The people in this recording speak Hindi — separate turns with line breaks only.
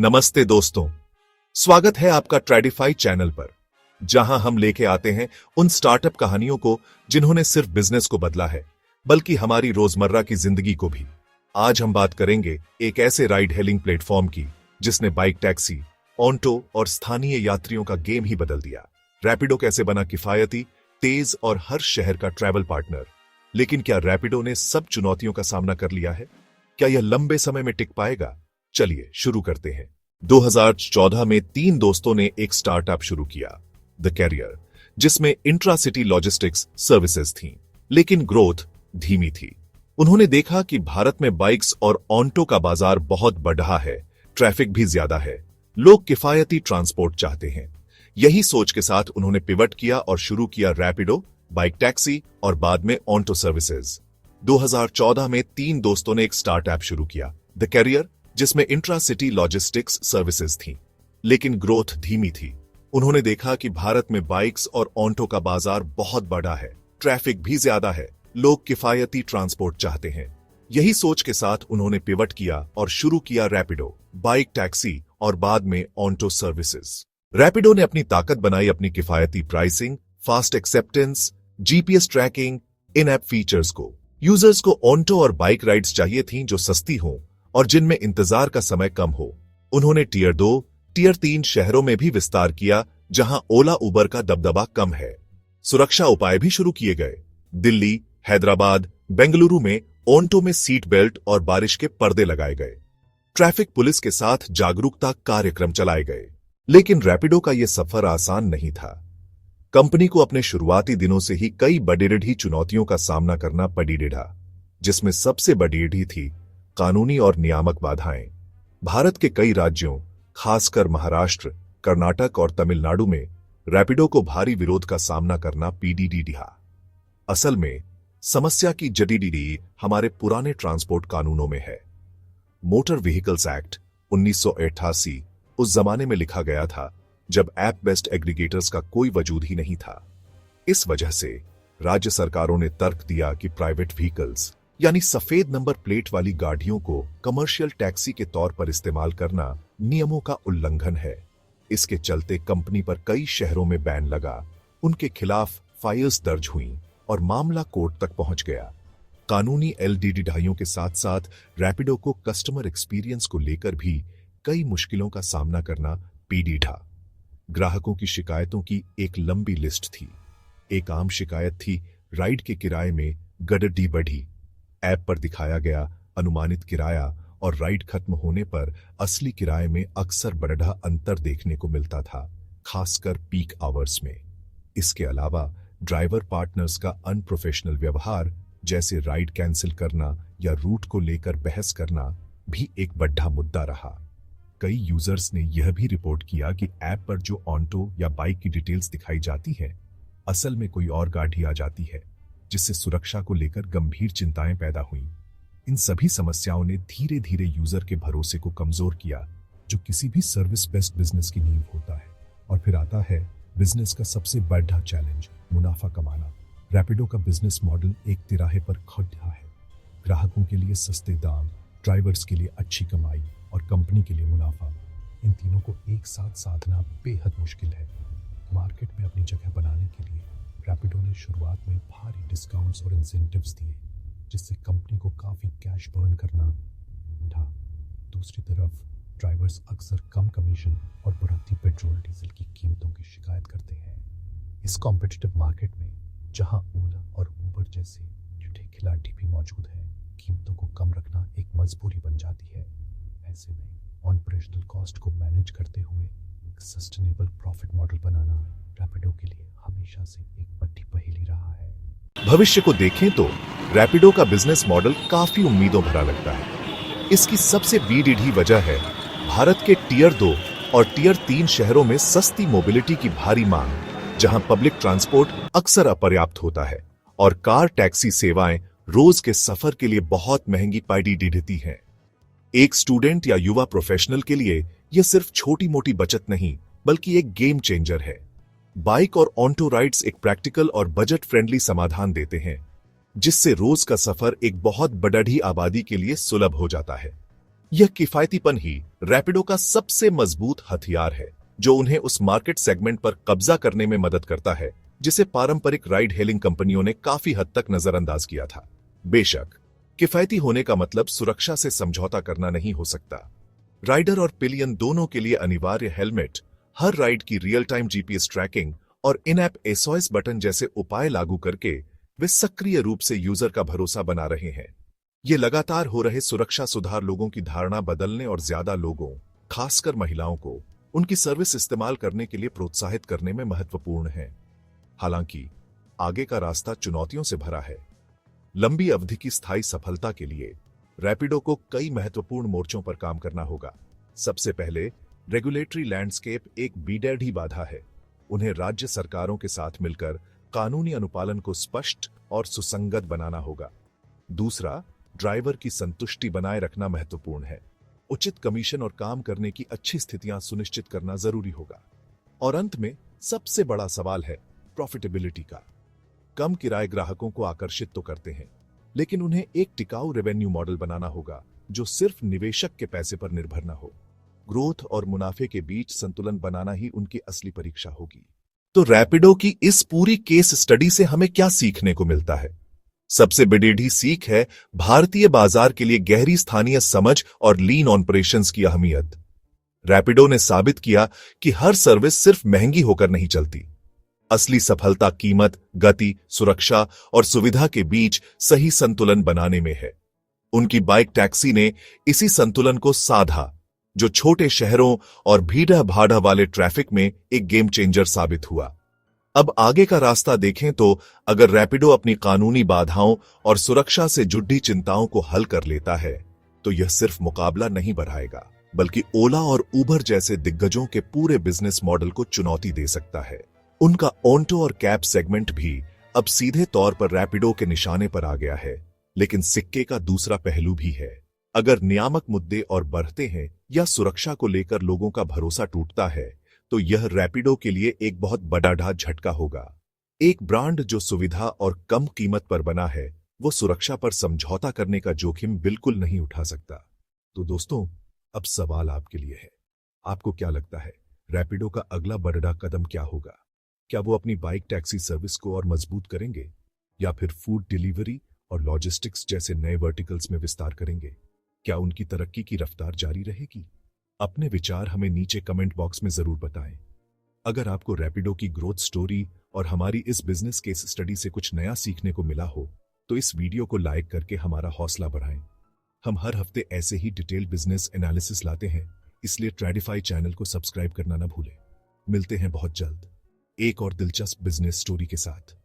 नमस्ते दोस्तों, स्वागत है आपका ट्रेडिफाई चैनल पर, जहां हम लेके आते हैं उन स्टार्टअप कहानियों को जिन्होंने सिर्फ बिजनेस को बदला है, बल्कि हमारी रोजमर्रा की जिंदगी को भी। आज हम बात करेंगे एक ऐसे राइड हेलिंग प्लेटफॉर्म की जिसने बाइक टैक्सी, ऑन्टो और स्थानीय यात्रियों का गेम ही बदल दिया। रैपिडो कैसे बना किफायती, तेज और हर शहर का ट्रैवल पार्टनर। लेकिन क्या रैपिडो ने सब चुनौतियों का सामना कर लिया है? क्या यह लंबे समय में टिक पाएगा? चलिए शुरू करते हैं। 2014 में 3 दोस्तों ने एक स्टार्टअप शुरू किया, द कैरियर, जिसमें इंट्रा-सिटी लॉजिस्टिक्स सर्विसेज थीं, लेकिन ग्रोथ धीमी थी। उन्होंने देखा कि भारत में बाइक्स और ऑन्टो का बाजार बहुत बढ़ा है, ट्रैफिक भी ज्यादा है, लोग किफायती ट्रांसपोर्ट चाहते हैं। यही सोच के साथ उन्होंने पिवट किया और शुरू किया रैपिडो, बाइक टैक्सी और बाद में ऑन्टो सर्विसेज। 2014 में 3 दोस्तों ने एक स्टार्टअप शुरू किया, द कैरियर, जिसमें इंट्रा सिटी लॉजिस्टिक्स सर्विसेज थी, लेकिन ग्रोथ धीमी थी। उन्होंने देखा कि भारत में बाइक्स और ऑन्टो का बाजार बहुत बड़ा है, ट्रैफिक भी ज्यादा है, लोग किफायती ट्रांसपोर्ट चाहते हैं। यही सोच के साथ उन्होंने पिवट किया और शुरू किया रैपिडो, बाइक टैक्सी और बाद में ऑन्टो सर्विसेज। रैपिडो ने अपनी ताकत बनाई अपनी किफायती pricing, fast acceptance, GPS tracking, in app features को। यूजर्स को ऑन्टो और बाइक राइड्स चाहिए थीं जो सस्ती हों और जिनमें इंतजार का समय कम हो। उन्होंने टियर 2, टियर 3 शहरों में भी विस्तार किया, जहां ओला उबर का दबदबा कम है। सुरक्षा उपाय भी शुरू किए गए। दिल्ली, हैदराबाद, बेंगलुरु में ऑन्टो में सीट बेल्ट और बारिश के पर्दे लगाए गए। ट्रैफिक पुलिस के साथ जागरूकता कार्यक्रम चलाए गए। लेकिन रैपिडो का यह सफर आसान नहीं था। कंपनी को अपने शुरुआती दिनों से ही कई बड़ी चुनौतियों का सामना करना पड़ी, जिसमें सबसे बड़ी थी कानूनी और नियामक बाधाएं। भारत के कई राज्यों, खासकर महाराष्ट्र, कर्नाटक और तमिलनाडु में रैपिडो को भारी विरोध का सामना करना पड़ा। असल में समस्या की जड़ी हमारे पुराने ट्रांसपोर्ट कानूनों में है। मोटर व्हीकल्स एक्ट 1988 उस जमाने में लिखा गया था जब ऐप बेस्ड एग्रीगेटर्स का कोई वजूद ही नहीं था। इस वजह से राज्य सरकारों ने तर्क दिया कि प्राइवेट व्हीकल्स यानी सफेद नंबर प्लेट वाली गाड़ियों को कमर्शियल टैक्सी के तौर पर इस्तेमाल करना नियमों का उल्लंघन है। इसके चलते कंपनी पर कई शहरों में बैन लगा, उनके खिलाफ फायर्स दर्ज हुई और मामला कोर्ट तक पहुंच गया। कानूनी LDDधाइयों के साथ साथ रैपिडो को कस्टमर एक्सपीरियंस को लेकर भी कई मुश्किलों का सामना करना पड़ा। ग्राहकों की शिकायतों की एक लंबी लिस्ट थी। एक आम शिकायत थी राइड के किराए में गड़बड़ी बढ़ी। ऐप पर दिखाया गया अनुमानित किराया और राइड खत्म होने पर असली किराए में अक्सर बड़ा अंतर देखने को मिलता था, खासकर पीक आवर्स में। इसके अलावा ड्राइवर पार्टनर्स का अनप्रोफेशनल व्यवहार, जैसे राइड कैंसिल करना या रूट को लेकर बहस करना, भी एक बड़ा मुद्दा रहा। कई यूजर्स ने यह भी रिपोर्ट किया कि ऐप पर जो ऑन्टो या बाइक की डिटेल्स दिखाई जाती है, असल में कोई और गाड़ी आ जाती है, जिससे सुरक्षा को लेकर गंभीर चिंताएं पैदा हुईं। इन सभी समस्याओं ने धीरे धीरे यूजर के भरोसे को कमजोर किया, जो किसी भी सर्विस बेस्ड बिजनेस की नींव होता है। और फिर आता है बिजनेस का सबसे बड़ा चैलेंज, मुनाफा कमाना। रैपिडो का बिजनेस मॉडल एक तिराहे पर खड़ा है। ग्राहकों के लिए सस्ते दाम, ड्राइवर्स के लिए अच्छी कमाई और कंपनी के लिए मुनाफा। इन तीनों को एक साथ साधना बेहद मुश्किल है। मार्केट में अपनी जगह बनाने के लिए रैपिडो ने शुरुआत में भारी डिस्काउंट्स और इंसेंटिव्स दिए, जिससे कंपनी को काफी कैश बर्न करना था। दूसरी तरफ ड्राइवर्स अक्सर कम कमीशन और बढ़ती पेट्रोल डीजल की कीमतों की शिकायत करते हैं। इस कॉम्पिटिटिव मार्केट में, जहां ओला और उबर जैसे झूठे खिलाड़ी भी मौजूद हैं, कीमतों को कम रखना एक मजबूरी बन जाती है। ऐसे में ऑपरेशनल कॉस्ट को मैनेज करते हुए एक सस्टेनेबल प्रॉफिट मॉडल बनाना रैपिडो के लिए हमेशा से एक बड़ी पहेली रहा है। भविष्य को देखें तो रैपिडो का बिजनेस मॉडल काफी उम्मीदों भरा लगता है। इसकी सबसे बड़ी वजह है भारत के टियर 2 और टियर 3 शहरों में सस्ती मोबिलिटी की भारी मांग, जहां पब्लिक ट्रांसपोर्ट अक्सर अपर्याप्त होता है और कार टैक्सी सेवाएं रोज के सफर के लिए बहुत महंगी पड़ी देती हैं। एक स्टूडेंट या युवा प्रोफेशनल के लिए यह सिर्फ छोटी मोटी बचत नहीं, बल्कि एक गेम चेंजर है। बाइक और ऑन्टो राइड्स एक प्रैक्टिकल और बजट फ्रेंडली समाधान देते हैं, जिससे रोज का सफर एक बहुत बड़ी आबादी के लिए सुलभ हो जाता है। यह किफायतीपन ही रैपिडो का सबसे मजबूत हथियार है, जो उन्हें उस मार्केट सेगमेंट पर कब्जा करने में मदद करता है जिसे पारंपरिक राइड हेलिंग कंपनियों ने काफी हद तक नजरअंदाज किया था। बेशक, किफायती होने का मतलब सुरक्षा से समझौता करना नहीं हो सकता। राइडर और पिलियन दोनों के लिए अनिवार्य हेलमेट, हर राइड की रियल टाइम जीपीएस ट्रैकिंग और इन ऐप एसओएस बटन जैसे उपाय लागू करके वे सक्रिय रूप से यूजर का भरोसा बना रहे हैं। ये लगातार हो रहे सुरक्षा सुधार लोगों की धारणा बदलने और ज्यादा लोगों, खासकर महिलाओं को उनकी सर्विस इस्तेमाल करने के लिए प्रोत्साहित करने में महत्वपूर्ण है। हालांकि आगे का रास्ता चुनौतियों से भरा है। लंबी अवधि की स्थायी सफलता के लिए रैपिडो को कई महत्वपूर्ण मोर्चों पर काम करना होगा। सबसे पहले, रेगुलेटरी लैंडस्केप एक बेडैढ़ी बाधा है। उन्हें राज्य सरकारों के साथ मिलकर कानूनी अनुपालन को स्पष्ट और सुसंगत बनाना होगा। दूसरा, ड्राइवर की संतुष्टि बनाए रखना महत्वपूर्ण है। उचित कमीशन और काम करने की अच्छी स्थितियां सुनिश्चित करना जरूरी होगा। और अंत में सबसे बड़ा सवाल है प्रॉफिटेबिलिटी का। कम किराए ग्राहकों को आकर्षित तो करते हैं, लेकिन उन्हें एक टिकाऊ रेवेन्यू मॉडल बनाना होगा जो सिर्फ निवेशक के पैसे पर निर्भर न हो। ग्रोथ और मुनाफे के बीच संतुलन बनाना ही उनकी असली परीक्षा होगी। तो रैपिडो की इस पूरी केस स्टडी से हमें क्या सीखने को मिलता है? सबसे बड़ी सीख है भारतीय बाजार के लिए गहरी स्थानीय समझ और लीन ऑपरेशंस की अहमियत। रैपिडो ने साबित किया कि हर सर्विस सिर्फ महंगी होकर नहीं चलती। असली सफलता कीमत, गति, सुरक्षा और सुविधा के बीच सही संतुलन बनाने में है। उनकी बाइक टैक्सी ने इसी संतुलन को साधा, जो छोटे शहरों और भीड़ भाड़ वाले ट्रैफिक में एक गेम चेंजर साबित हुआ। अब आगे का रास्ता देखें तो अगर रैपिडो अपनी कानूनी बाधाओं और सुरक्षा से जुड़ी चिंताओं को हल कर लेता है, तो यह सिर्फ मुकाबला नहीं बढ़ाएगा, बल्कि ओला और उबर जैसे दिग्गजों के पूरे बिजनेस मॉडल को चुनौती दे सकता है। उनका ऑन्टो और कैब सेगमेंट भी अब सीधे तौर पर रैपिडो के निशाने पर आ गया है, लेकिन सिक्के का दूसरा पहलू भी है। अगर नियामक मुद्दे और बढ़ते हैं या सुरक्षा को लेकर लोगों का भरोसा टूटता है, तो यह रैपिडो के लिए एक बहुत बड़ा झटका होगा। एक ब्रांड जो सुविधा और कम कीमत पर बना है, वो सुरक्षा पर समझौता करने का जोखिम बिल्कुल नहीं उठा सकता। तो दोस्तों, अब सवाल आपके लिए है, आपको क्या लगता है रैपिडो का अगला बड़ा कदम क्या होगा? क्या वो अपनी बाइक टैक्सी सर्विस को और मजबूत करेंगे, या फिर फूड डिलीवरी और लॉजिस्टिक्स जैसे नए वर्टिकल्स में विस्तार करेंगे? क्या उनकी तरक्की की रफ्तार जारी रहेगी? अपने विचार हमें नीचे कमेंट बॉक्स में जरूर बताएं। अगर आपको रैपिडो की ग्रोथ स्टोरी और हमारी इस बिजनेस केस स्टडी से कुछ नया सीखने को मिला हो, तो इस वीडियो को लाइक करके हमारा हौसला बढ़ाएं। हम हर हफ्ते ऐसे ही डिटेल बिजनेस एनालिसिस लाते हैं, इसलिए ट्रेडिफाई चैनल को सब्सक्राइब करना ना भूलें। मिलते हैं बहुत जल्द एक और दिलचस्प बिजनेस स्टोरी के साथ।